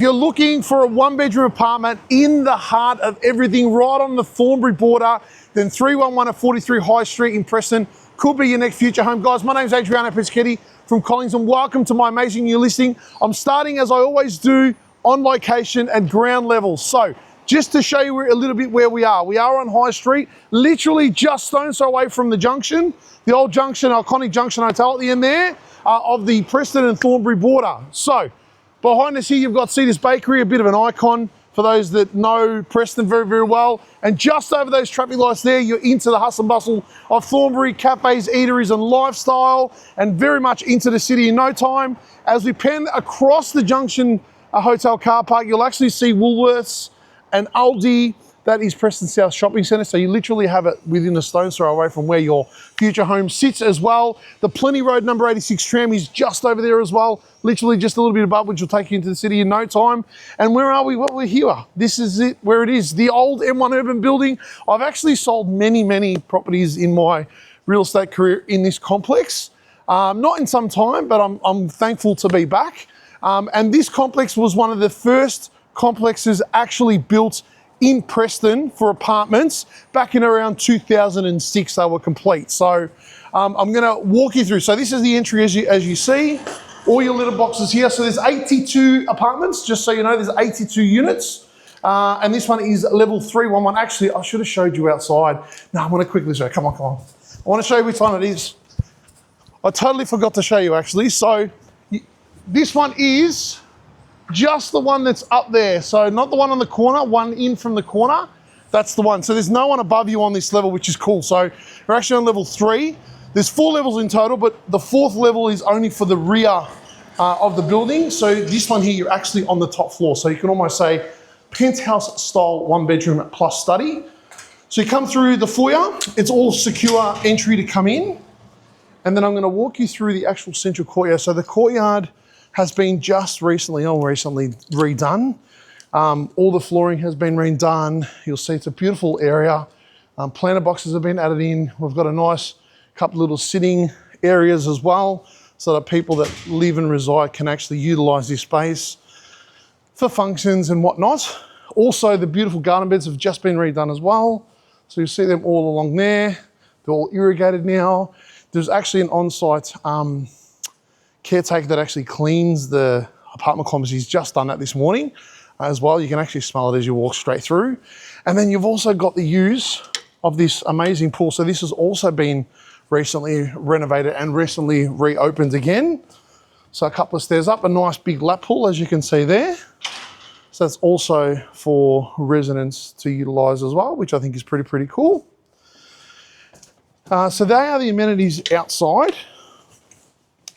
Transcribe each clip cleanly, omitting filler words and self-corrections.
If you're looking for a one-bedroom apartment in the heart of everything, right on the Thornbury border, then 311 at 43 High Street in Preston could be your next future home. Guys, my name's Adriano Preschitti from Collings, and welcome to my amazing new listing. I'm starting, as I always do, on location at ground level. So, just to show you a little bit where we are on High Street, literally just stone's throw away from the junction, the old junction, iconic junction hotel at the end there, of the Preston and Thornbury border. So, behind us here, you've got Cedar's Bakery, a bit of an icon for those that know Preston very, very well. And just over those traffic lights there, you're into the hustle and bustle of Thornbury, cafes, eateries and lifestyle, and very much into the city in no time. As we pan across the junction hotel car park, you'll actually see Woolworths and Aldi. That is Preston South Shopping Centre, so you literally have it within a stone's throw away from where your future home sits as well. The Plenty Road number 86 tram is just over there as well, literally just a little bit above, which will take you into the city in no time. And where are we? Well, we're here. This is it, where it is, the old M1 Urban Building. I've actually sold many, many properties in my real estate career in this complex. Not in some time, but I'm thankful to be back. And this complex was one of the first complexes actually built in Preston for apartments back in around 2006. They were complete. So I'm going to walk you through. So this is the entry as you see, all your little boxes here. So there's 82 apartments, just so you know, there's 82 units. And this one is level 311. Actually, I should have showed you outside. No, I want to quickly show you. Come on. I want to show you which one it is. I totally forgot to show you actually. So this one is just the one that's up there. So not the one on the corner, one in from the corner. That's the one. So there's no one above you on this level, which is cool. So we're actually on level 3. There's 4 levels in total, but the 4th level is only for the rear of the building. So this one here, you're actually on the top floor. So you can almost say penthouse style 1-bedroom plus study. So you come through the foyer. It's all secure entry to come in. And then I'm going to walk you through the actual central courtyard. So the courtyard has been just recently redone. All the flooring has been redone. You'll see it's a beautiful area. Planter boxes have been added in. We've got a nice couple little sitting areas as well, so that people that live and reside can actually utilise this space for functions and whatnot. Also, the beautiful garden beds have just been redone as well. So you'll see them all along there. They're all irrigated now. There's actually an on-site caretaker that actually cleans the apartment complex. He's just done that this morning as well. You can actually smell it as you walk straight through. And then you've also got the use of this amazing pool. So this has also been recently renovated and recently reopened again. So a couple of stairs up, a nice big lap pool as you can see there. So that's also for residents to utilise as well, which I think is pretty cool. So they are the amenities outside.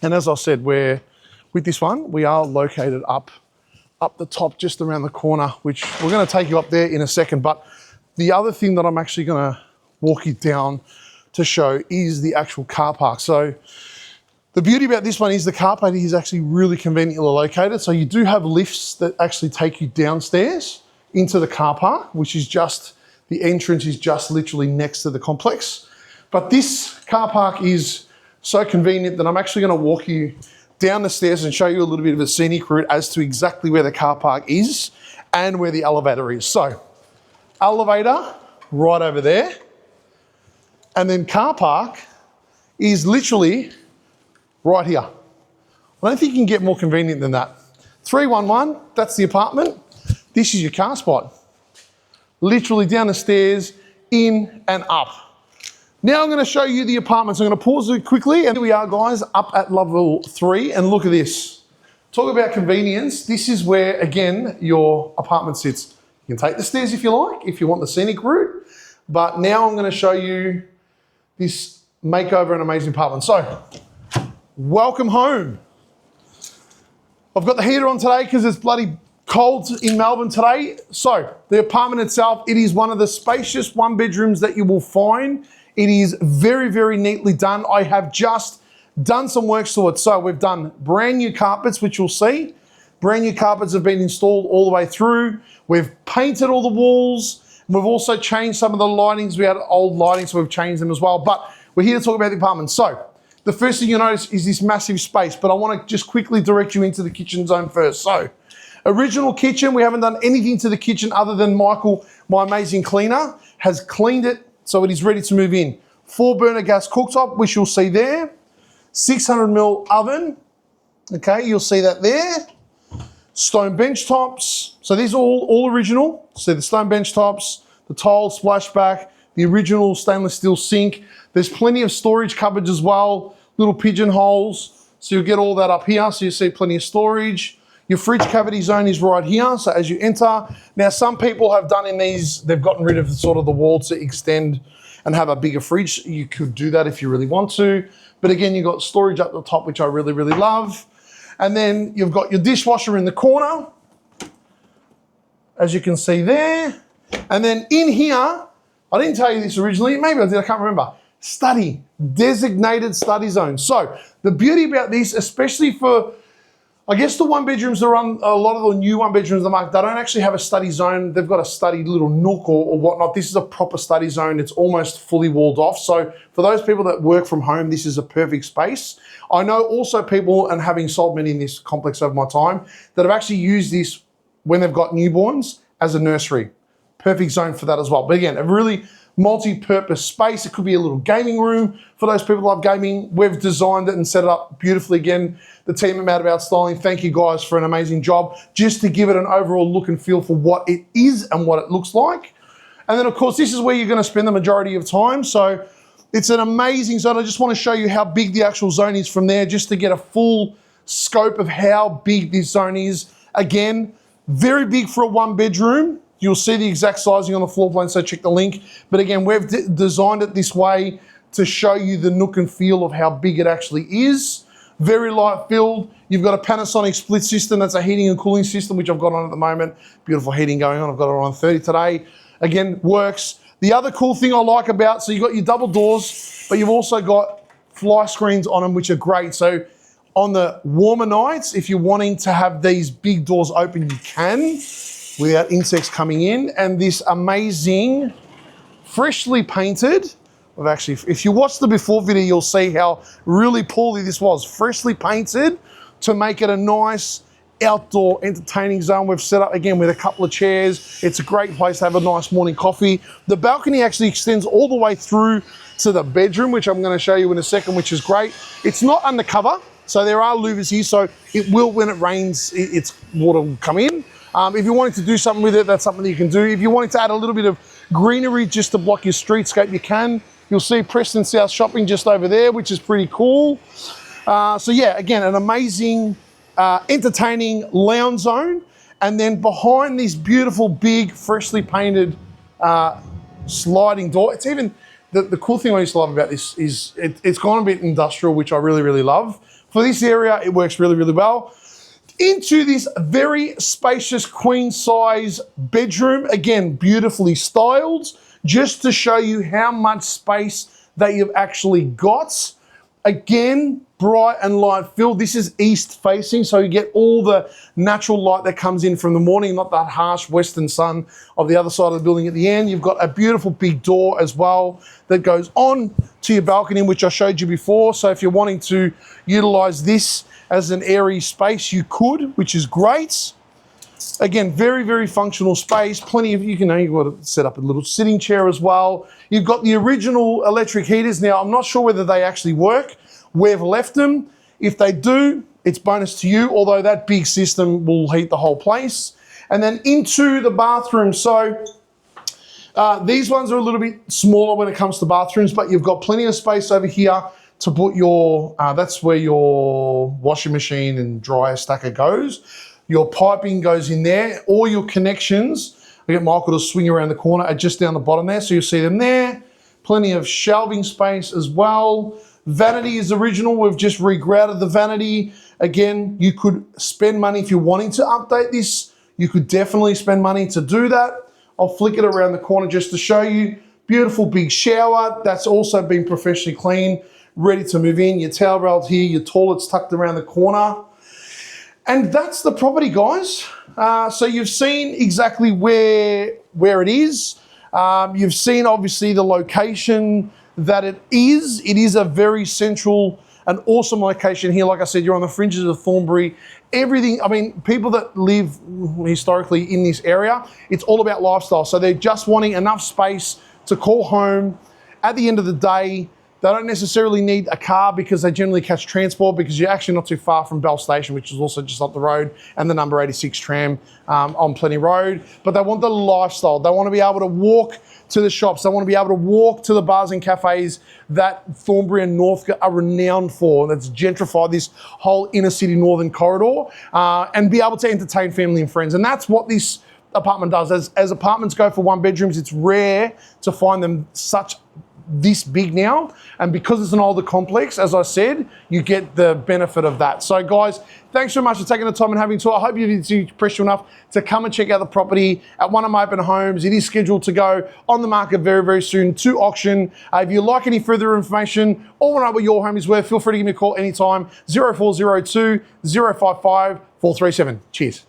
And as I said, with this one, we are located up the top, just around the corner, which we're going to take you up there in a second. But the other thing that I'm actually going to walk you down to show is the actual car park. So the beauty about this one is the car park is actually really conveniently located. So you do have lifts that actually take you downstairs into the car park, which is just, the entrance is just literally next to the complex. But this car park is so convenient that I'm actually going to walk you down the stairs and show you a little bit of a scenic route as to exactly where the car park is and where the elevator is. So, elevator right over there, and then car park is literally right here. I don't think you can get more convenient than that. 311, that's the apartment. This is your car spot. Literally down the stairs, in and up. Now I'm going to show you the apartments. I'm going to pause it quickly, and here we are, guys, up at level 3, and look at this. Talk about convenience. This is where, again, your apartment sits. You can take the stairs if you like, if you want the scenic route, but now I'm going to show you this makeover and amazing apartment. So, welcome home. I've got the heater on today because it's bloody cold in Melbourne today. So, the apartment itself, it is one of the spacious 1-bedrooms that you will find. It is very neatly done. I have just done some works to it. So we've done brand new carpets, which you'll see. Brand new carpets have been installed all the way through. We've painted all the walls. We've also changed some of the lightings. We had old lighting, so we've changed them as well. But we're here to talk about the apartment. So the first thing you notice is this massive space, but I want to just quickly direct you into the kitchen zone first. So Original kitchen, we haven't done anything to the kitchen other than Michael, my amazing cleaner, has cleaned it so it is ready to move in. 4-burner gas cooktop, which you'll see there. 600mm oven, okay, you'll see that there. Stone bench tops, so these are all original. So the stone bench tops, the tile splashback, the original stainless steel sink. There's plenty of storage cupboards as well, little pigeonholes. So you'll get all that up here, so you see plenty of storage. Your fridge cavity zone is right here, so as you enter. Now some people have done in these, they've gotten rid of sort of the wall to extend and have a bigger fridge. You could do that if you really want to. But again, you've got storage up the top, which I really, really love. And then you've got your dishwasher in the corner, as you can see there. And then in here, I didn't tell you this originally, maybe I did, I can't remember. Study, designated study zone. So the beauty about this, especially for, I guess the one bedrooms that are on a lot of the new one bedrooms in the market, they don't actually have a study zone. They've got a study little nook or whatnot. This is a proper study zone. It's almost fully walled off. So for those people that work from home, this is a perfect space. I know also people, and having sold many in this complex over my time, that have actually used this when they've got newborns as a nursery. Perfect zone for that as well. But again, a really multi-purpose space. It could be a little gaming room for those people that love gaming. We've designed it and set it up beautifully. Again, the team at Mad About Styling, thank you guys for an amazing job, just to give it an overall look and feel for what it is and what it looks like. And then of course, this is where you're gonna spend the majority of time. So it's an amazing zone. I just wanna show you how big the actual zone is from there, just to get a full scope of how big this zone is. Again, very big for a 1-bedroom. You'll see the exact sizing on the floor plan, so check the link. But again, we've designed it this way to show you the look and feel of how big it actually is. Very light filled. You've got a Panasonic split system. That's a heating and cooling system, which I've got on at the moment. Beautiful heating going on. I've got it on 30 today. Again, works. The other cool thing I like about, so you've got your double doors, but you've also got fly screens on them, which are great. So on the warmer nights, if you're wanting to have these big doors open, you can, without insects coming in. And this amazing, freshly painted, if you watch the before video, you'll see how really poorly this was. Freshly painted to make it a nice outdoor entertaining zone. We've set up again with a couple of chairs. It's a great place to have a nice morning coffee. The balcony actually extends all the way through to the bedroom, which I'm going to show you in a second, which is great. It's not undercover, so there are louvers here, so it will, when it rains, it's water will come in. If you're wanting to do something with it, that's something that you can do. If you're wanting to add a little bit of greenery just to block your streetscape, you can. You'll see Preston South Shopping just over there, which is pretty cool. So yeah, again, an amazing, entertaining lounge zone. And then behind this beautiful, big, freshly painted sliding door, it's even, the cool thing I used to love about this is it's gone a bit industrial, which I really, really love. For this area, it works really, really well. Into this very spacious queen size bedroom, again, beautifully styled, just to show you how much space that you've actually got. Again, bright and light filled. This is east facing, so you get all the natural light that comes in from the morning, not that harsh western sun of the other side of the building at the end. You've got a beautiful big door as well that goes on to your balcony, which I showed you before. So if you're wanting to utilize this as an airy space, you could, which is great. Again, very, very functional space. Plenty of, you've got to set up a little sitting chair as well. You've got the original electric heaters. Now, I'm not sure whether they actually work. We've left them. If they do, it's bonus to you, although that big system will heat the whole place. And then into the bathroom. So these ones are a little bit smaller when it comes to bathrooms, but you've got plenty of space over here to put your, that's where your washing machine and dryer stacker goes. Your piping goes in there. All your connections, I get Michael to swing around the corner, are just down the bottom there. So you'll see them there. Plenty of shelving space as well. Vanity is original. We've just regrouted the vanity. Again, you could spend money if you're wanting to update this. You could definitely spend money to do that. I'll flick it around the corner just to show you. Beautiful big shower. That's also been professionally cleaned, ready to move in. Your towel rails here, your toilet's tucked around the corner. And that's the property, guys. So you've seen exactly where it is. You've seen obviously the location that it is. It is a very central an awesome location here. Like I said, you're on the fringes of Thornbury. Everything, I mean, people that live historically in this area, it's all about lifestyle. So they're just wanting enough space to call home. At the end of the day, they don't necessarily need a car because they generally catch transport, because you're actually not too far from Bell Station, which is also just up the road, and the number 86 tram on Plenty Road. But they want the lifestyle. They want to be able to walk to the shops. They want to be able to walk to the bars and cafes that Thornbury and Northcote are renowned for. That's gentrified this whole inner city northern corridor, and be able to entertain family and friends. And that's what this apartment does. As apartments go for one bedrooms, it's rare to find them this big now, and because it's an older complex, as I said, you get the benefit of that. So guys, thanks so much for taking the time and having a tour. I hope you did impress you enough to come and check out the property at one of my open homes. It is scheduled to go on the market very, very soon to auction. If you like any further information or want to know what your home is worth, feel free to give me a call anytime, 0402 055 437. Cheers.